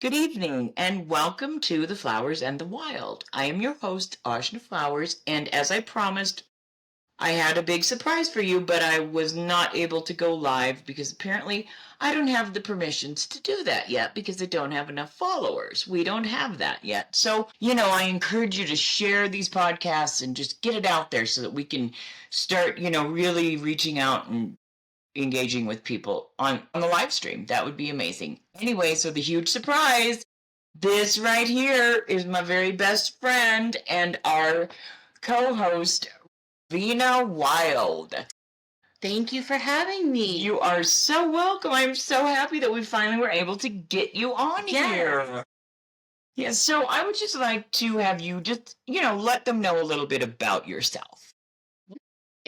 Good evening and welcome to The Flowers and the Wild. I am your host, Ashna Flowers, and as I promised, I had a big surprise for you, but I was not able to go live because apparently I don't have the permissions to do that yet because I don't have enough followers. We don't have that yet. So, I encourage you to share these podcasts and just get it out there so that we can start, really reaching out and engaging with people on the live stream. That would be amazing. Anyway, so the huge surprise, this right here is my very best friend and our co-host, Rayena Wyld. Thank you for having me. You are so welcome. I'm so happy that we finally were able to get you on here. Yeah, so I would just like to have you just, let them know a little bit about yourself.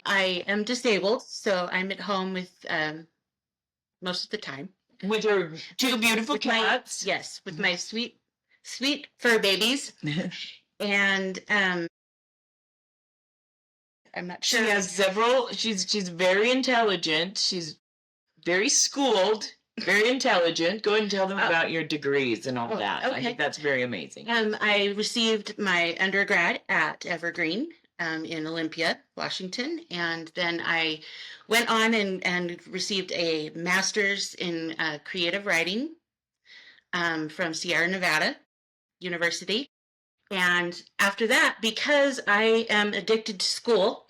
I am disabled, so I'm at home with most of the time. With your two beautiful cats. Yes, with my sweet fur babies. And I'm not sure. She has several. She's very intelligent. She's very schooled, very intelligent. Go ahead and tell them about your degrees and all that. Okay. I think that's very amazing. I received my undergrad at Evergreen in Olympia, Washington, and then I went on and received a master's in creative writing from Sierra Nevada University. And after that, because I am addicted to school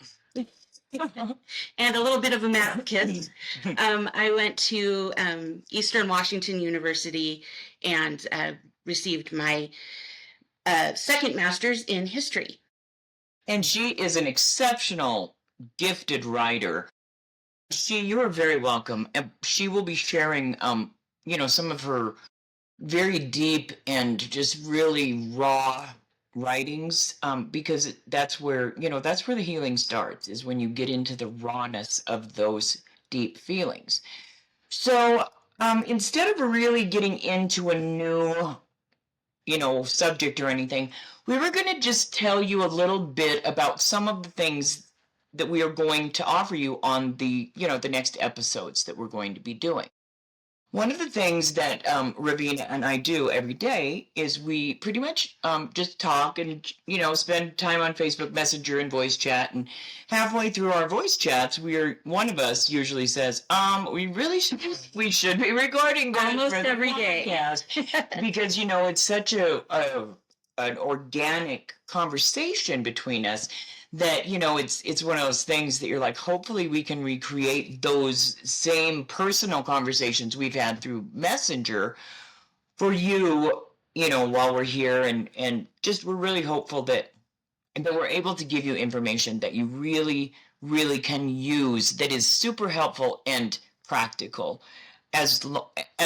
and a little bit of a math kid, I went to Eastern Washington University and received my second master's in history. And she is an exceptional, gifted writer. You are very welcome. And she will be sharing, some of her very deep and just really raw writings, because that's where the healing starts, is when you get into the rawness of those deep feelings. So instead of really getting into a new subject or anything, we were going to just tell you a little bit about some of the things that we are going to offer you on the next episodes that we're going to be doing. One of the things that Rayena and I do every day is we pretty much just talk and, spend time on Facebook Messenger and voice chat. And halfway through our voice chats, one of us usually says, we should be recording this almost every day. Because, it's such an organic conversation between us that it's one of those things that you're like, hopefully we can recreate those same personal conversations we've had through Messenger for you, while we're here, and just we're really hopeful that we're able to give you information that you really can use, that is super helpful and practical as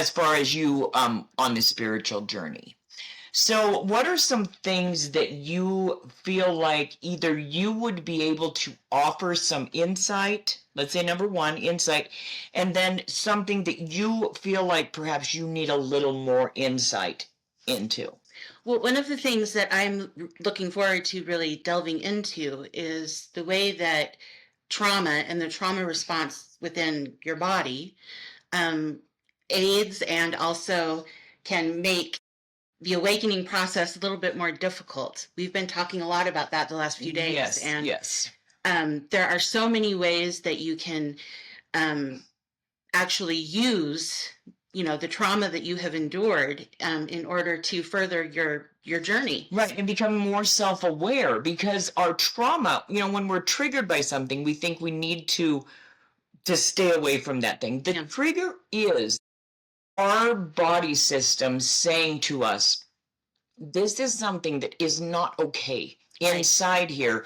far as you on the spiritual journey. So what are some things that you feel like either you would be able to offer some insight, let's say number one, insight, and then something that you feel like perhaps you need a little more insight into? Well, one of the things that I'm looking forward to really delving into is the way that trauma and the trauma response within your body aids and also can make the awakening process a little bit more difficult. We've been talking a lot about that the last few days. Yes. There are so many ways that you can actually use, the trauma that you have endured in order to further your journey. Right, and become more self-aware, because our trauma, when we're triggered by something, we think we need to stay away from that thing. The trigger is our body system saying to us, this is something that is not okay inside here.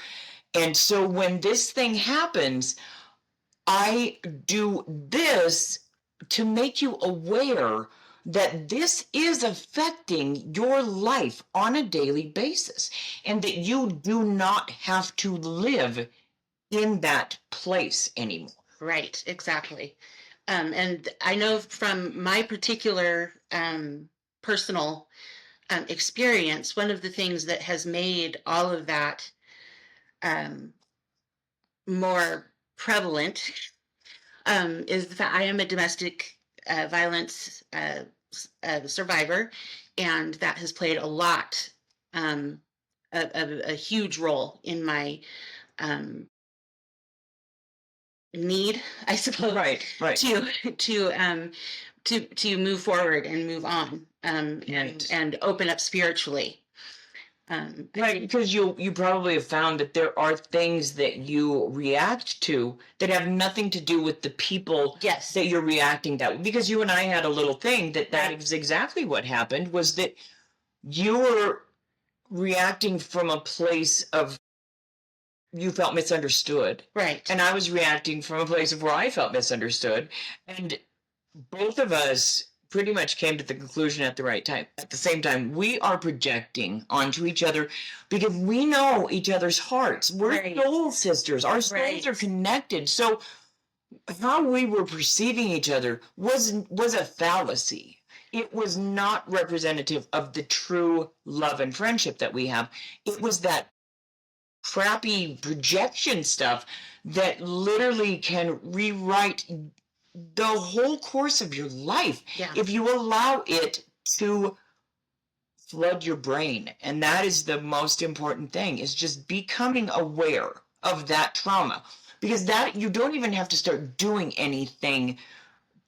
And so when this thing happens, I do this to make you aware that this is affecting your life on a daily basis, and that you do not have to live in that place anymore. Right, exactly. And I know from my particular personal experience, one of the things that has made all of that more prevalent is the fact I am a domestic violence survivor, and that has played a lot, a huge role in my um, need, I suppose, Right, right. to move forward and move on, Right. and open up spiritually. Right, because you probably have found that there are things that you react to that have nothing to do with the people Yes. that you're reacting that. Because you and I had a little thing that Right. is exactly what happened, was that you were reacting from a place of you felt misunderstood, Right. and I was reacting from a place of where I felt misunderstood, and both of us pretty much came to the conclusion at the right time. At the same time, we are projecting onto each other because we know each other's hearts. We're Right. soul sisters. Our souls Right. are connected. So how we were perceiving each other was a fallacy. It was not representative of the true love and friendship that we have. It was that crappy projection stuff that literally can rewrite the whole course of your life Yeah. if you allow it to flood your brain. And that is the most important thing, is just becoming aware of that trauma, because that you don't even have to start doing anything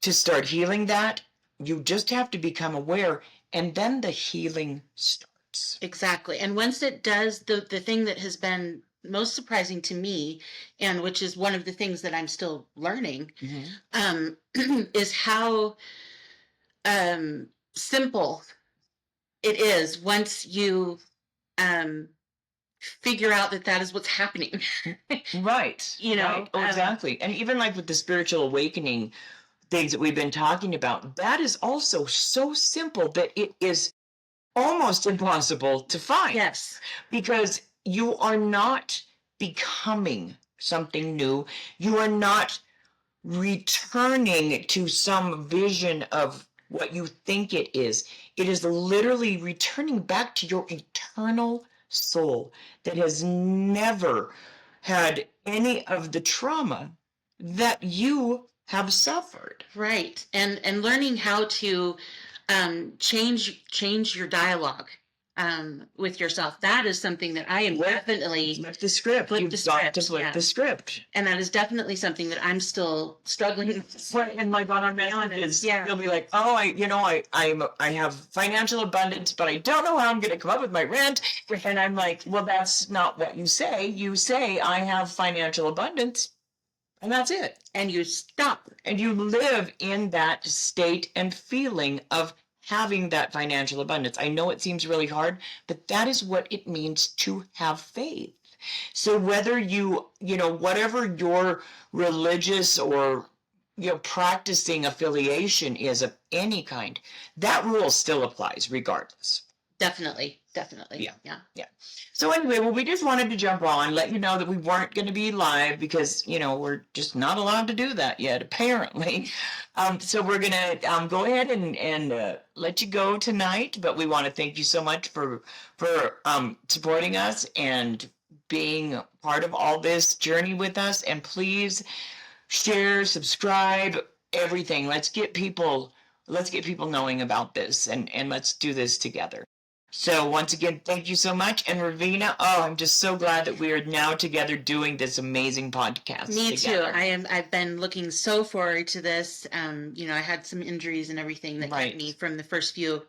to start healing that. You just have to become aware, and then the healing starts. Exactly. And once it does, the thing that has been most surprising to me, and which is one of the things that I'm still learning, is how simple it is once you um, figure out that that is what's happening. Right. You know, Right. Oh, exactly. And even like with the spiritual awakening things that we've been talking about, that is also so simple that it is almost impossible to find. Yes. Because you are not becoming something new. You are not returning to some vision of what you think it is. It is literally returning back to your eternal soul that has never had any of the trauma that you have suffered. Right. And learning how to change your dialogue with yourself. That is something that I am definitely Flip the script. Flip You've the got script, to flip yeah. the script. And that is definitely something that I'm still struggling with. Right, and like on our messages, Yeah. you'll be like, "Oh, I have financial abundance, but I don't know how I'm going to come up with my rent." And I'm like, "Well, that's not what you say. You say I have financial abundance, and that's it." And you stop. And you live in that state and feeling of having that financial abundance. I know it seems really hard, but that is what it means to have faith. So whether whatever your religious or practicing affiliation is of any kind, that rule still applies regardless. Definitely. Yeah. So anyway, well, we just wanted to jump on, let you know that we weren't going to be live because, we're just not allowed to do that yet, apparently. So we're going to go ahead and let you go tonight, but we want to thank you so much for supporting us and being part of all this journey with us. And please share, subscribe, everything. Let's get people knowing about this, and let's do this together. So once again, thank you so much. And Rayena, I'm just so glad that we are now together doing this amazing podcast. Me together. too. I've been looking so forward to this. I had some injuries and everything that kept me from the first few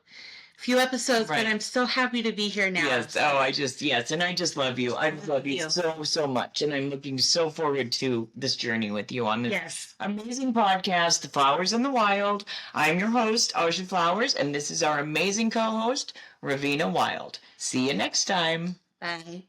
episodes, but I'm so happy to be here now. Yes. And I just love you. I love you so much. And I'm looking so forward to this journey with you on this amazing podcast, The Flowers in the Wyld. I'm your host, Ocean Flowers, and this is our amazing co-host, Rayena Wyld. See you next time. Bye.